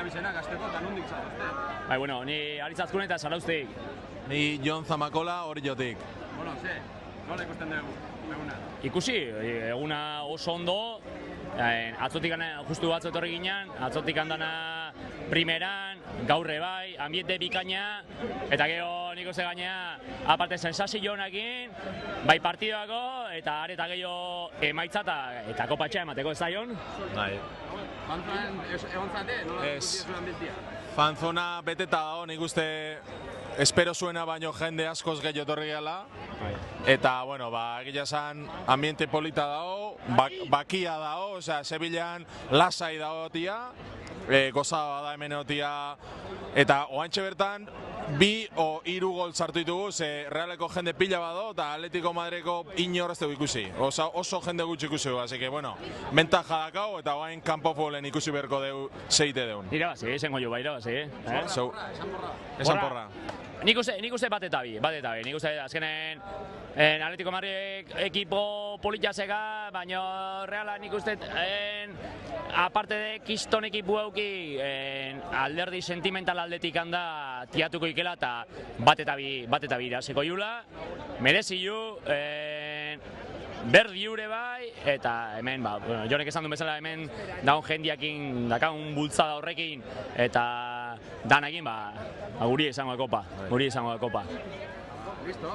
abizena gazteko eta nondik zatozte? Bai, bueno, ni Aritz Azkune eta Zarauztik. Ni Jon Zamakola Orillotik. Bueno, nola ikusten dugu eguna? Ikusi, eguna oso ondo, atzotik justu batzu etorri ginen, atzotik handana primeran, gaurre bai, ambiente bikaina, eta gero nik uste gainea, aparte sensazio honekin, bai partidoako, eta areta gehiago emaitza eta kopatxea emateko ez zaion. Bai. Fanzoan egon zate, nola ikusi zuen ambientia? Fanzona beteta dago, nik uste espero zuena baino jende askoz gehiago etorri gala. Eta, bueno, egia esan, ambiente polita dago, bakia dago, osea, Sevillan lasai dago tia, gozada da hemen tia, eta oantxe bertan, 2 o 3 gol sartu ditugu, ze Realeko jende pila bado, eta Atletico Madreko inor ez dugu ikusi. Oso jende gutxi ikusi dugu, así que, bueno, ventaja dakau, eta oain kanpo futbolen ikusi beharko dugu zeite deun. Irabazi, esango jo, irabazi. Esan porra. Nik uste bat eta bi. Nik uste azkenen Atletico Madrid ekipo politxaseka, baina Reala nik uste aparte de kiston ekipu euki alderdi sentimental aldetik handa tiatuko ikela eta bat eta bi iraseko jula, merezi ju, berdi ure bai, eta hemen, Jonek esan duen bezala hemen daun jendiakin, dakaun bultzada horrekin, eta danakin, guri izango da kopa, Listo.